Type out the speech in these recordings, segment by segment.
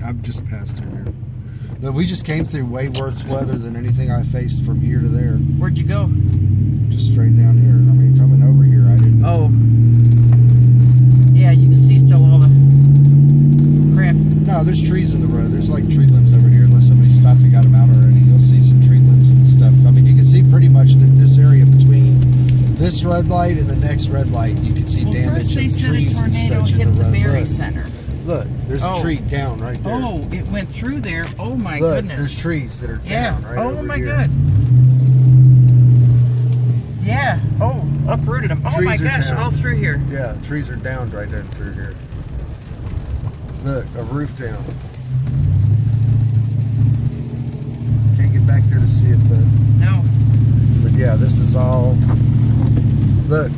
I've just passed through here. But we just came through way worse weather than anything I faced from here to there. Where'd you go? Just straight down here. I mean, coming over here, I didn't. Oh. Yeah, you can see still all the crap. No, there's trees in the road. There's like tree limbs over here. Unless somebody stopped and got them out already, you'll see some tree limbs and stuff. I mean, you can see pretty much that this area between this red light and the next red light, you can see damage First they of said a trees and tornado such in hit the the road. berry Look, center. look, there's a tree down right there. Oh, it went through there. Oh my Look, goodness. there's trees that are down right over Oh my here. god. Yeah. Oh, uprooted them. Oh Trees my are gosh, down. all through here. Yeah, trees are down right down through here. Look, a roof down. Can't get back there to see it though. No. But yeah, this is all. Look,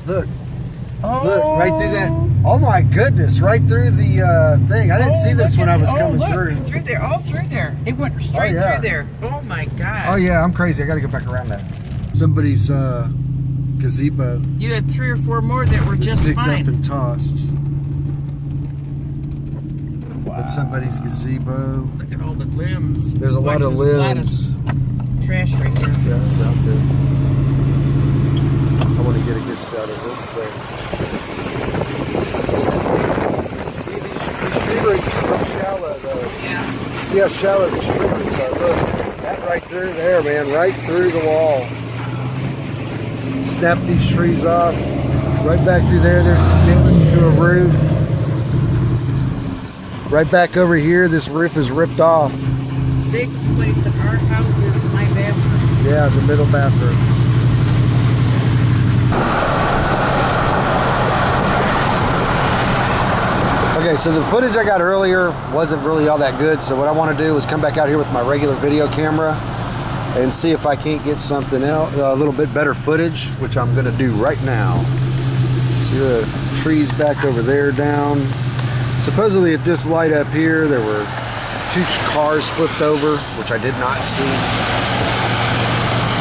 look, Oh. look, right through that. Oh my goodness, right through the thing. I didn't see this when I was coming through. Through there, all through there. It went straight through there. Oh my god. Oh yeah, I'm crazy. I gotta go back around that. Somebody's gazebo. You had 3 or 4 more that were just picked fine. up and tossed. Wow. That's somebody's gazebo. Look at all the limbs. There's a lot of limbs. Trash right there. Yeah, sound good. I want to get a good shot of this thing. See, these tree roots are real shallow, though. Yeah. See how shallow these tree roots are? Look, that right through there, man, right through the wall. Snap these trees off. Right back through there, there's damage to a roof. Right back over here, this roof is ripped off. Safest place in our house is my bathroom. Yeah, the middle bathroom. Okay, so the footage I got earlier wasn't really all that good, so what I want to do is come back out here with my regular video camera and see if I can't get something else, a little bit better footage, which I'm going to do right now. See the trees back over there down. Supposedly at this light up here, there were 2 cars flipped over, which I did not see.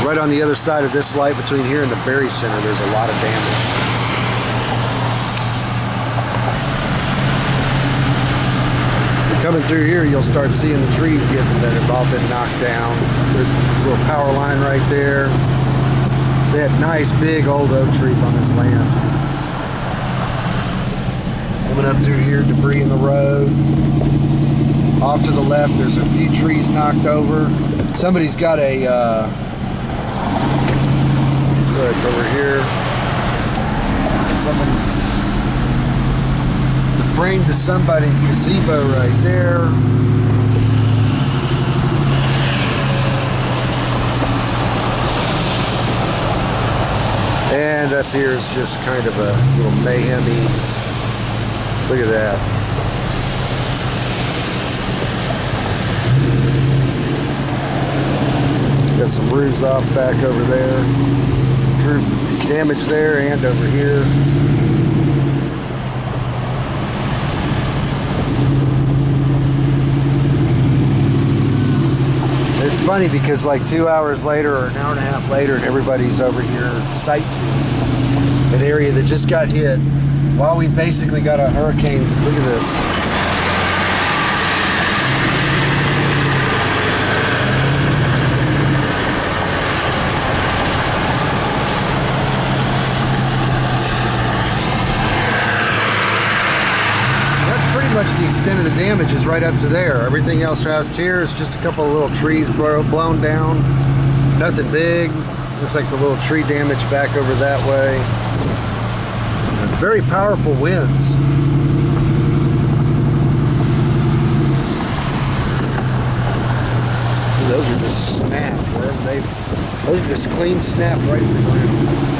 Right on the other side of this light between here and the berry center, there's a lot of damage. Coming through here, you'll start seeing the trees that have all been knocked down. There's a little power line right there. They had nice big old oak trees on this land. Coming up through here, debris in the road. Off to the left, there's a few trees knocked over. Somebody's got a, look over here. Somebody's frame to somebody's gazebo right there. And up here is just kind of a little mayhem-y. Look at that. Got some roofs off back over there. Some true damage there and over here. It's funny because like 2 hours later or an hour and a half later and everybody's over here sightseeing an area that just got hit while we basically got a hurricane. Look at this. Much the extent of the damage is right up to there. Everything else past here is just a couple of little trees blown down. Nothing big. Looks like the little tree damage back over that way. Very powerful winds. Those are just snapped. Those are just clean snapped right to the ground.